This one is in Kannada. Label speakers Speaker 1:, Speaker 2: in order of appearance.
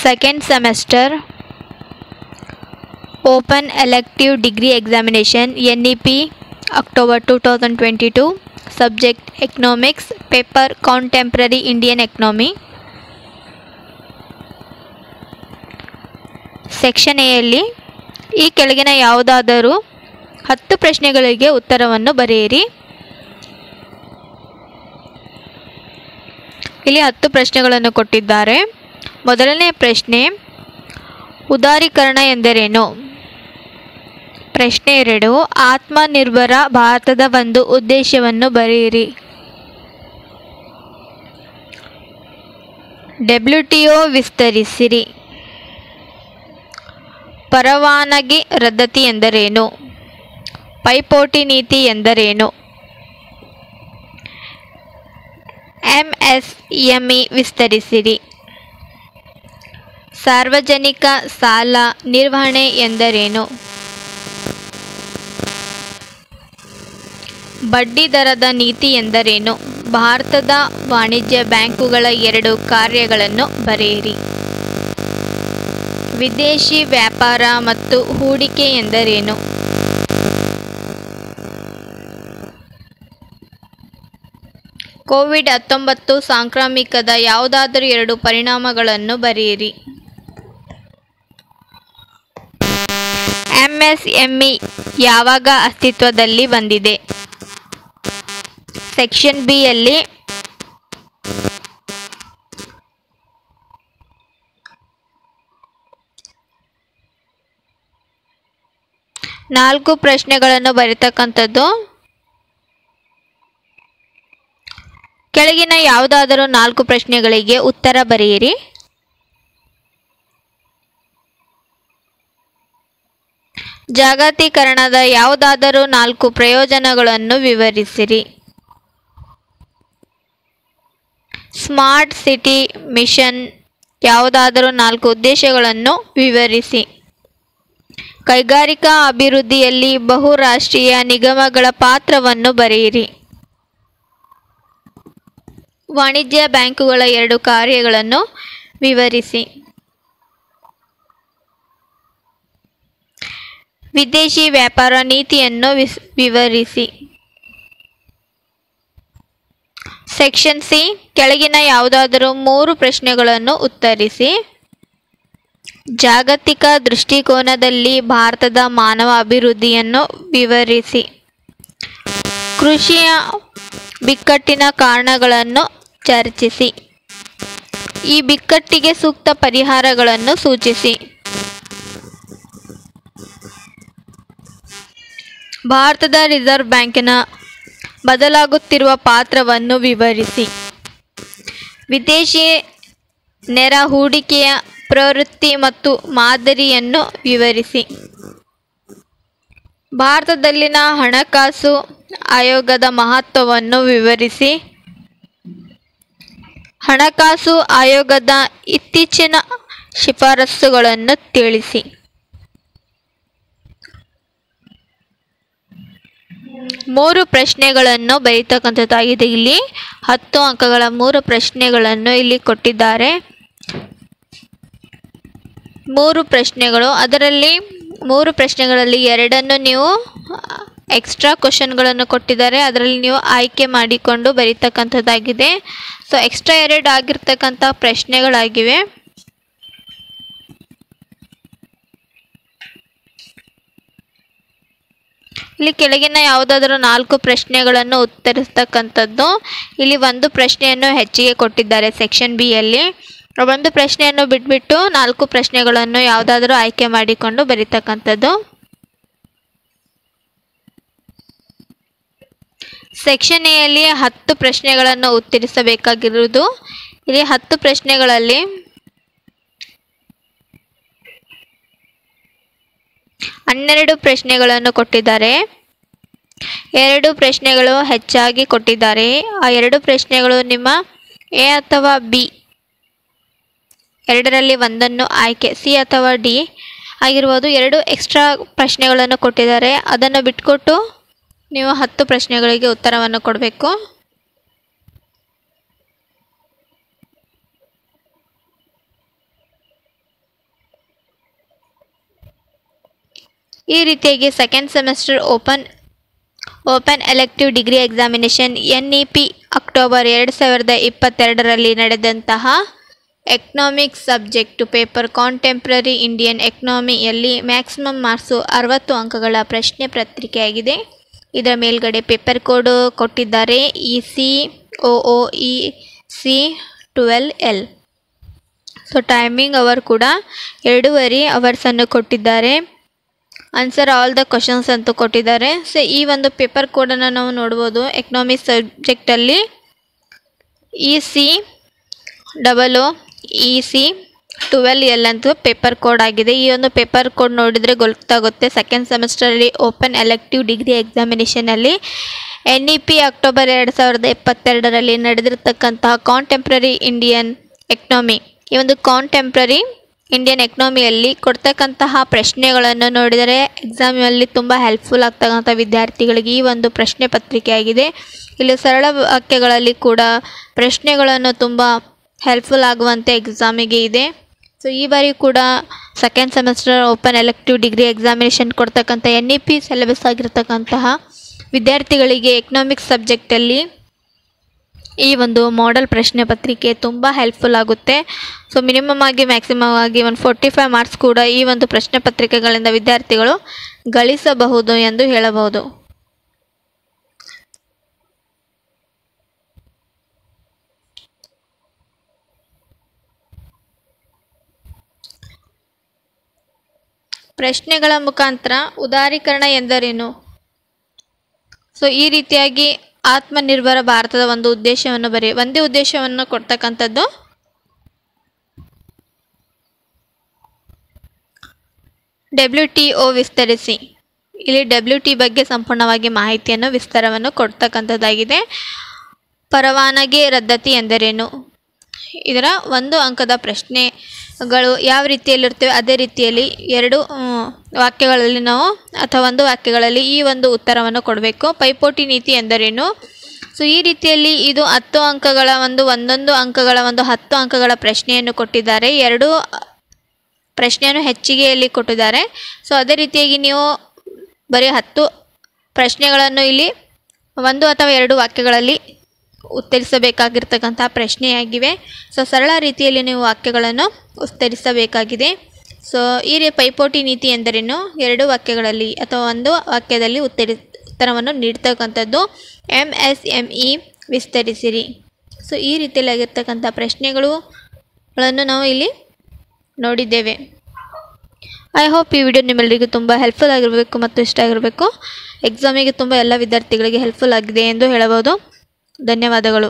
Speaker 1: Second semester Open Elective Degree Examination NEP October 2022. Subject Economics. Paper Contemporary Indian Economy. Section A ಯಲ್ಲಿ ಈ ಕೆಳಗಿನ ಯಾವುದಾದರೂ 10 ಪ್ರಶ್ನೆಗಳಿಗೆ ಉತ್ತರವನ್ನು ಬರೆಯಿರಿ. ಇಲ್ಲಿ 10 ಪ್ರಶ್ನೆಗಳನ್ನು ಕೊಟ್ಟಿದ್ದಾರೆ. ಮೊದಲನೇ ಪ್ರಶ್ನೆ, ಉದಾರೀಕರಣ ಎಂದರೇನು? ಪ್ರಶ್ನೆ 2, ಆತ್ಮನಿರ್ಭರ ಭಾರತದ ಒಂದು ಉದ್ದೇಶವನ್ನು ಬರೆಯಿರಿ. WTO ವಿಸ್ತರಿಸಿರಿ. ಪರವಾನಗಿ ರದ್ದತಿ ಎಂದರೇನು? ಪೈಪೋಟಿ ನೀತಿ ಎಂದರೇನು? MSME ವಿಸ್ತರಿಸಿರಿ. ಸಾರ್ವಜನಿಕ ಸಾಲ ನಿರ್ವಹಣೆ ಎಂದರೇನು? ಬಡ್ಡಿ ದರದ ನೀತಿ ಎಂದರೇನು? ಭಾರತದ ವಾಣಿಜ್ಯ ಬ್ಯಾಂಕುಗಳ 2 ಕಾರ್ಯಗಳನ್ನು ಬರೆಯಿರಿ. ವಿದೇಶಿ ವ್ಯಾಪಾರ ಮತ್ತು ಹೂಡಿಕೆ ಎಂದರೇನು? ಕೋವಿಡ್-19 ಸಾಂಕ್ರಾಮಿಕದ ಯಾವುದಾದರೂ 2 ಪರಿಣಾಮಗಳನ್ನು ಬರೆಯಿರಿ. MSME ಯಾವಾಗ ಅಸ್ತಿತ್ವದಲ್ಲಿ ಬಂದಿದೆ? ಸೆಕ್ಷನ್ ಬಿ ಯಲ್ಲಿ ನಾಲ್ಕು ಪ್ರಶ್ನೆಗಳನ್ನು ಬರೀತಕ್ಕಂಥದ್ದು. ಕೆಳಗಿನ ಯಾವುದಾದರೂ 4 ಪ್ರಶ್ನೆಗಳಿಗೆ ಉತ್ತರ ಬರೆಯಿರಿ. ಜಾಗತೀಕರಣದ ಯಾವುದಾದರೂ 4 ಪ್ರಯೋಜನಗಳನ್ನು ವಿವರಿಸಿರಿ. ಸ್ಮಾರ್ಟ್ ಸಿಟಿ ಮಿಷನ್ ಯಾವುದಾದರೂ 4 ಉದ್ದೇಶಗಳನ್ನು ವಿವರಿಸಿ. ಕೈಗಾರಿಕಾ ಅಭಿವೃದ್ಧಿಯಲ್ಲಿ ಬಹುರಾಷ್ಟ್ರೀಯ ನಿಗಮಗಳ ಪಾತ್ರವನ್ನು ಬರೆಯಿರಿ. ವಾಣಿಜ್ಯ ಬ್ಯಾಂಕುಗಳ 2 ಕಾರ್ಯಗಳನ್ನು ವಿವರಿಸಿ. ವಿದೇಶಿ ವ್ಯಾಪಾರ ನೀತಿಯನ್ನು ವಿವರಿಸಿ. ಸೆಕ್ಷನ್ ಸಿ, ಕೆಳಗಿನ ಯಾವುದಾದರೂ 3 ಪ್ರಶ್ನೆಗಳನ್ನು ಉತ್ತರಿಸಿ. ಜಾಗತಿಕ ದೃಷ್ಟಿಕೋನದಲ್ಲಿ ಭಾರತದ ಮಾನವ ಅಭಿವೃದ್ಧಿಯನ್ನು ವಿವರಿಸಿ. ಕೃಷಿಯ ಬಿಕ್ಕಟ್ಟಿನ ಕಾರಣಗಳನ್ನು ಚರ್ಚಿಸಿ. ಈ ಬಿಕ್ಕಟ್ಟಿಗೆ ಸೂಕ್ತ ಪರಿಹಾರಗಳನ್ನು ಸೂಚಿಸಿ. ಭಾರತದ ರಿಸರ್ವ್ ಬ್ಯಾಂಕಿನ ಬದಲಾಗುತ್ತಿರುವ ಪಾತ್ರವನ್ನು ವಿವರಿಸಿ. ವಿದೇಶಿ ನೇರ ಹೂಡಿಕೆಯ ಪ್ರವೃತ್ತಿ ಮತ್ತು ಮಾದರಿಯನ್ನು ವಿವರಿಸಿ. ಭಾರತದಲ್ಲಿನ ಹಣಕಾಸು ಆಯೋಗದ ಮಹತ್ವವನ್ನು ವಿವರಿಸಿ. ಹಣಕಾಸು ಆಯೋಗದ ಇತ್ತೀಚಿನ ಶಿಫಾರಸುಗಳನ್ನು ತಿಳಿಸಿ. ಮೂರು ಪ್ರಶ್ನೆಗಳನ್ನು ಬರೀತಕ್ಕಂಥದ್ದಾಗಿದೆ. ಇಲ್ಲಿ 10 ಅಂಕಗಳ 3 ಪ್ರಶ್ನೆಗಳನ್ನು ಇಲ್ಲಿ ಕೊಟ್ಟಿದ್ದಾರೆ. 3 ಪ್ರಶ್ನೆಗಳು, ಅದರಲ್ಲಿ 3 ಪ್ರಶ್ನೆಗಳಲ್ಲಿ 2 ನೀವು ಎಕ್ಸ್ಟ್ರಾ ಕ್ವಶನ್ಗಳನ್ನು ಕೊಟ್ಟಿದ್ದಾರೆ. ಅದರಲ್ಲಿ ನೀವು ಆಯ್ಕೆ ಮಾಡಿಕೊಂಡು ಬರೀತಕ್ಕಂಥದ್ದಾಗಿದೆ. ಸೊ ಎಕ್ಸ್ಟ್ರಾ 2 ಆಗಿರ್ತಕ್ಕಂಥ ಪ್ರಶ್ನೆಗಳಾಗಿವೆ. ಇಲ್ಲಿ ಕೆಳಗಿನ ಯಾವುದಾದರೂ 4 ಪ್ರಶ್ನೆಗಳನ್ನು ಉತ್ತರಿಸ್ತಕ್ಕಂಥದ್ದು. ಇಲ್ಲಿ 1 ಪ್ರಶ್ನೆಯನ್ನು ಹೆಚ್ಚಿಗೆ ಕೊಟ್ಟಿದ್ದಾರೆ ಸೆಕ್ಷನ್ ಬಿ ಯಲ್ಲಿ. 1 ಪ್ರಶ್ನೆಯನ್ನು ಬಿಟ್ಬಿಟ್ಟು 4 ಪ್ರಶ್ನೆಗಳನ್ನು ಯಾವುದಾದರೂ ಆಯ್ಕೆ ಮಾಡಿಕೊಂಡು ಬರೀತಕ್ಕಂಥದ್ದು. ಸೆಕ್ಷನ್ ಎ ಯಲ್ಲಿ 10 ಪ್ರಶ್ನೆಗಳನ್ನು ಉತ್ತರಿಸಬೇಕಾಗಿರುವುದು. ಇಲ್ಲಿ 10 ಪ್ರಶ್ನೆಗಳಲ್ಲಿ 12 ಪ್ರಶ್ನೆಗಳನ್ನು ಕೊಟ್ಟಿದ್ದಾರೆ. 2 ಪ್ರಶ್ನೆಗಳು ಹೆಚ್ಚಾಗಿ ಕೊಟ್ಟಿದ್ದಾರೆ. ಆ 2 ಪ್ರಶ್ನೆಗಳು ನಿಮ್ಮ ಎ ಅಥವಾ ಬಿ ಎರಡರಲ್ಲಿ ಒಂದನ್ನು ಆಯ್ಕೆ, ಸಿ ಅಥವಾ ಡಿ ಆಗಿರ್ಬೋದು. 2 ಎಕ್ಸ್ಟ್ರಾ ಪ್ರಶ್ನೆಗಳನ್ನು ಕೊಟ್ಟಿದ್ದಾರೆ. ಅದನ್ನು ಬಿಟ್ಕೊಟ್ಟು ನೀವು 10 ಪ್ರಶ್ನೆಗಳಿಗೆ ಉತ್ತರವನ್ನು ಕೊಡಬೇಕು. ಈ ರೀತಿಯಾಗಿ second semester open elective degree examination NEP October 2022ರಲ್ಲಿ ನಡೆದಂತಹ economics subject paper contemporary Indian ಎಕನಾಮಿಯಲ್ಲಿ ಮ್ಯಾಕ್ಸಿಮಮ್ ಮಾರ್ಕ್ಸು 60 ಅಂಕಗಳ ಪ್ರಶ್ನೆ ಪತ್ರಿಕೆಯಾಗಿದೆ. ಇದರ ಮೇಲ್ಗಡೆ ಪೇಪರ್ ಕೋಡ್ ಕೊಟ್ಟಿದ್ದಾರೆ ECOOEC12L. ಸೊ ಟೈಮಿಂಗ್ ಅವರ್ ಕೂಡ 2.5 ಅವರ್ಸನ್ನು ಕೊಟ್ಟಿದ್ದಾರೆ. ಆನ್ಸರ್ ಆಲ್ ದ ಕ್ವಶನ್ಸ್ ಅಂತೂ ಕೊಟ್ಟಿದ್ದಾರೆ. ಸೊ ಈ ಒಂದು ಪೇಪರ್ ಕೋಡನ್ನು ನಾವು ನೋಡ್ಬೋದು. ಎಕನಾಮಿಕ್ಸ್ ಸಬ್ಜೆಕ್ಟಲ್ಲಿ ECOOEC12L ಅಂತೂ ಪೇಪರ್ ಕೋಡ್ ಆಗಿದೆ. ಈ ಒಂದು ಪೇಪರ್ ಕೋಡ್ ನೋಡಿದರೆ ಗೊತ್ತಾಗುತ್ತೆ. ಸೆಕೆಂಡ್ ಸೆಮಿಸ್ಟರಲ್ಲಿ ಓಪನ್ ಎಲೆಕ್ಟಿವ್ ಡಿಗ್ರಿ ಎಕ್ಸಾಮಿನೇಷನಲ್ಲಿ NEP ಅಕ್ಟೋಬರ್ 2022ರಲ್ಲಿ ನಡೆದಿರ್ತಕ್ಕಂತಹ ಕಾಂಟೆಂಪ್ರರಿ ಇಂಡಿಯನ್ ಎಕನಾಮಿ, ಈ ಒಂದು ಕಾಂಟೆಂಪ್ರರಿ ಇಂಡಿಯನ್ ಎಕನಾಮಿಯಲ್ಲಿ ಕೊಡ್ತಕ್ಕಂತಹ ಪ್ರಶ್ನೆಗಳನ್ನು ನೋಡಿದರೆ ಎಕ್ಸಾಮಲ್ಲಿ ತುಂಬ ಹೆಲ್ಪ್ಫುಲ್ ಆಗ್ತಕ್ಕಂಥ ವಿದ್ಯಾರ್ಥಿಗಳಿಗೆ ಈ ಒಂದು ಪ್ರಶ್ನೆ ಪತ್ರಿಕೆಯಾಗಿದೆ. ಇಲ್ಲಿ ಸರಳ ವಾಕ್ಯಗಳಲ್ಲಿ ಕೂಡ ಪ್ರಶ್ನೆಗಳನ್ನು ತುಂಬ ಹೆಲ್ಪ್ಫುಲ್ ಆಗುವಂತೆ ಎಕ್ಸಾಮಿಗೆ ಇದೆ. ಸೊ ಈ ಬಾರಿ ಕೂಡ second semester open elective degree examination ಕೊಡ್ತಕ್ಕಂಥ NEP ಸಿಲೆಬಸ್ ಆಗಿರ್ತಕ್ಕಂತಹ ವಿದ್ಯಾರ್ಥಿಗಳಿಗೆ ಎಕನಾಮಿಕ್ಸ್ ಸಬ್ಜೆಕ್ಟಲ್ಲಿ ಈ ಒಂದು ಮಾಡೆಲ್ ಪ್ರಶ್ನೆ ಪತ್ರಿಕೆ ತುಂಬ ಹೆಲ್ಪ್ಫುಲ್ ಆಗುತ್ತೆ. ಸೊ ಮಿನಿಮಮ್ ಆಗಿ ಮ್ಯಾಕ್ಸಿಮಮ್ ಆಗಿ 45 ಮಾರ್ಕ್ಸ್ ಕೂಡ ಈ ಒಂದು ಪ್ರಶ್ನೆ ಪತ್ರಿಕೆಗಳಿಂದ ವಿದ್ಯಾರ್ಥಿಗಳು ಗಳಿಸಬಹುದು ಎಂದು ಹೇಳಬಹುದು. ಪ್ರಶ್ನೆಗಳ ಮುಖಾಂತರ ಉದಾರೀಕರಣ ಎಂದರೇನು? ಸೊ ಈ ರೀತಿಯಾಗಿ ಆತ್ಮನಿರ್ಭರ ಭಾರತದ ಒಂದು ಉದ್ದೇಶವನ್ನು ಒಂದೇ ಉದ್ದೇಶವನ್ನು ಕೊಡ್ತಕ್ಕಂಥದ್ದು WTO ವಿಸ್ತರಿಸಿ. ಇಲ್ಲಿ WT ಬಗ್ಗೆ ಸಂಪೂರ್ಣವಾಗಿ ಮಾಹಿತಿಯನ್ನು ವಿಸ್ತಾರವನ್ನು ಕೊಡ್ತಕ್ಕಂಥದ್ದಾಗಿದೆ. ಪರವಾನಗಿ ರದ್ದತಿ ಎಂದರೇನು? ಇದರ 1 ಅಂಕದ ಪ್ರಶ್ನೆಗಳು ಯಾವ ರೀತಿಯಲ್ಲಿರ್ತವೆ ಅದೇ ರೀತಿಯಲ್ಲಿ 2 ವಾಕ್ಯಗಳಲ್ಲಿ ನಾವು ಅಥವಾ 1 ವಾಕ್ಯಗಳಲ್ಲಿ ಈ ಒಂದು ಉತ್ತರವನ್ನು ಕೊಡಬೇಕು. ಪೈಪೋಟಿ ನೀತಿ ಎಂದರೇನು? ಸೊ ಈ ರೀತಿಯಲ್ಲಿ ಇದು 10 ಅಂಕಗಳ ಒಂದೊಂದು ಅಂಕಗಳ 10 ಅಂಕಗಳ ಪ್ರಶ್ನೆಯನ್ನು ಕೊಟ್ಟಿದ್ದಾರೆ. 2 ಪ್ರಶ್ನೆಯನ್ನು ಹೆಚ್ಚಿಗೆಯಲ್ಲಿ ಕೊಟ್ಟಿದ್ದಾರೆ. ಸೊ ಅದೇ ರೀತಿಯಾಗಿ ನೀವು ಬರೀ 10 ಪ್ರಶ್ನೆಗಳನ್ನು ಇಲ್ಲಿ 1 ಅಥವಾ 2 ವಾಕ್ಯಗಳಲ್ಲಿ ಉತ್ತರಿಸಬೇಕಾಗಿರ್ತಕ್ಕಂಥ ಪ್ರಶ್ನೆಯಾಗಿವೆ. ಸೊ ಸರಳ ರೀತಿಯಲ್ಲಿ ನೀವು ವಾಕ್ಯಗಳನ್ನು ಉತ್ತರಿಸಬೇಕಾಗಿದೆ. ಸೊ ಈ ಪೈಪೋಟಿ ನೀತಿ ಎಂದರೇನು? 2 ವಾಕ್ಯಗಳಲ್ಲಿ ಅಥವಾ 1 ವಾಕ್ಯದಲ್ಲಿ ಉತ್ತರವನ್ನು ನೀಡ್ತಕ್ಕಂಥದ್ದು. MSME ವಿಸ್ತರಿಸಿರಿ. ಸೊ ಈ ರೀತಿಯಲ್ಲಿ ಆಗಿರ್ತಕ್ಕಂಥ ಪ್ರಶ್ನೆಗಳನ್ನು ನಾವು ಇಲ್ಲಿ ನೋಡಿದ್ದೇವೆ. ಐ ಹೋಪ್ ಈ ವಿಡಿಯೋ ನಿಮ್ಮೆಲ್ಲರಿಗೂ ತುಂಬ ಹೆಲ್ಪ್ಫುಲ್ ಆಗಿರಬೇಕು ಮತ್ತು ಇಷ್ಟ ಆಗಿರಬೇಕು. ಎಕ್ಸಾಮಿಗೆ ತುಂಬ ಎಲ್ಲ ವಿದ್ಯಾರ್ಥಿಗಳಿಗೆ ಹೆಲ್ಪ್ಫುಲ್ ಆಗಿದೆ ಎಂದು ಹೇಳಬಹುದು. ಧನ್ಯವಾದಗಳು.